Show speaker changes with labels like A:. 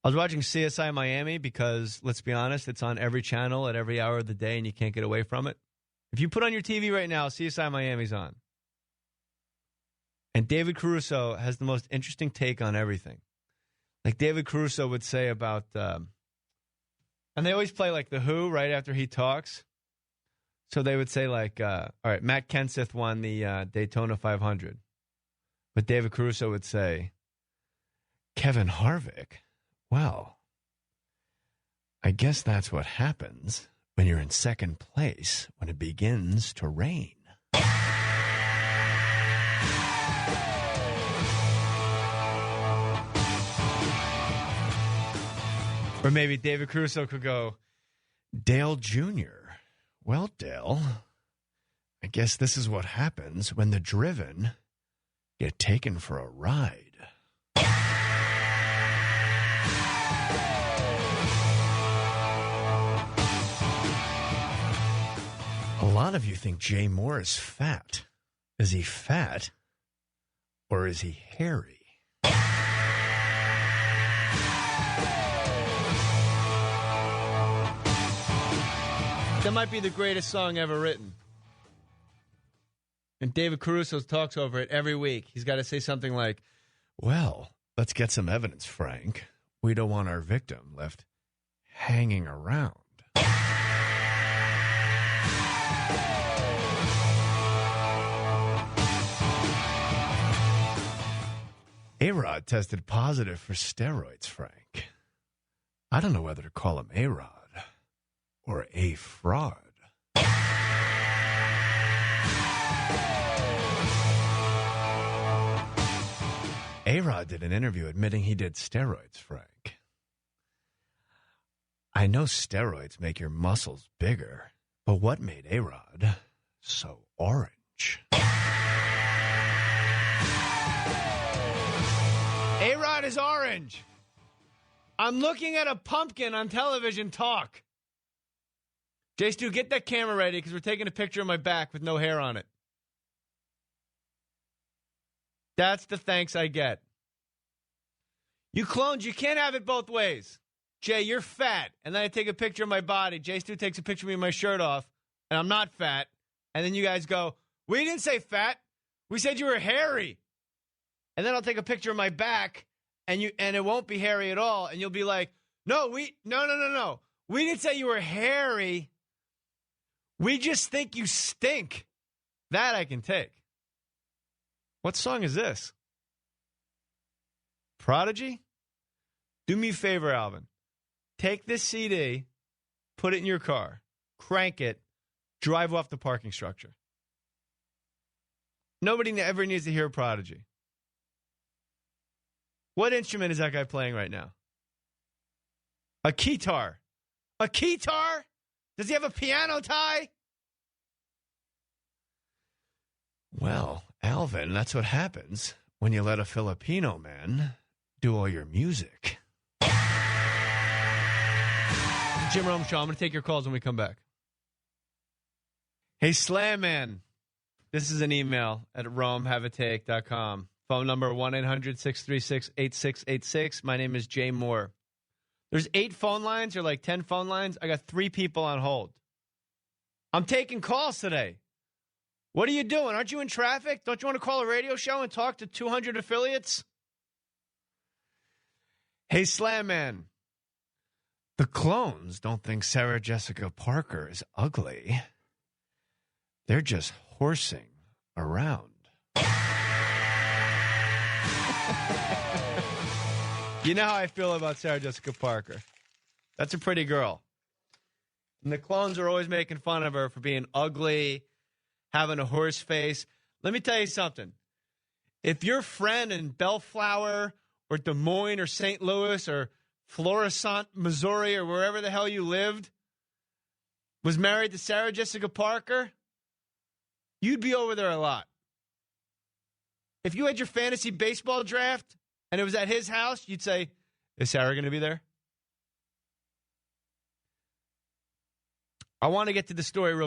A: I was watching CSI Miami because, let's be honest, it's on every channel at every hour of the day and you can't get away from it. If you put on your TV right now, CSI Miami's on. And David Caruso has the most interesting take on everything. Like David Caruso would say about, and they always play like The Who right after he talks. So they would say like, all right, Matt Kenseth won the Daytona 500. But David Caruso would say, Kevin Harvick, well, I guess that's what happens when you're in second place when it begins to rain. Or maybe David Caruso could go, Dale Jr., well, Dale, I guess this is what happens when the driven get taken for a ride. A lot of you think Jay Mohr is fat. Is he fat or is he hairy? That might be the greatest song ever written. And David Caruso talks over it every week. He's got to say something like, well, let's get some evidence, Frank. We don't want our victim left hanging around. A-Rod tested positive for steroids, Frank. I don't know whether to call him A-Rod or a fraud. A-Rod did an interview admitting he did steroids, Frank. I know steroids make your muscles bigger, but what made A-Rod so orange? A-Rod is orange. I'm looking at a pumpkin on television talk. Jay Stu, get that camera ready because we're taking a picture of my back with no hair on it. That's the thanks I get. You clones, you can't have it both ways. Jay, you're fat. And then I take a picture of my body. Jay Stu takes a picture of me with my shirt off. And I'm not fat. And then you guys go, we didn't say fat. We said you were hairy. And then I'll take a picture of my back. And it won't be hairy at all. And you'll be like, no. We didn't say you were hairy. We just think you stink. That I can take. What song is this? Prodigy? Do me a favor, Alvin. Take this CD, put it in your car, crank it, drive off the parking structure. Nobody ever needs to hear Prodigy. What instrument is that guy playing right now? A keytar. A keytar? Does he have a piano tie? Well, Alvin, that's what happens when you let a Filipino man do all your music. Jim Rome Show, I'm going to take your calls when we come back. Hey, Slam Man. This is an email at romehaveatake.com. Phone number 1-800-636-8686. My name is Jay Mohr. There's 8 phone lines or like 10 phone lines. I got 3 people on hold. I'm taking calls today. What are you doing? Aren't you in traffic? Don't you want to call a radio show and talk to 200 affiliates? Hey, Slam Man. The clones don't think Sarah Jessica Parker is ugly. They're just horsing around. You know how I feel about Sarah Jessica Parker. That's a pretty girl. And the clones are always making fun of her for being ugly, having a horse face. Let me tell you something. If your friend in Bellflower or Des Moines or St. Louis or Florissant, Missouri, or wherever the hell you lived was married to Sarah Jessica Parker, you'd be over there a lot. If you had your fantasy baseball draft and it was at his house, you'd say, is Sarah going to be there? I want to get to the story real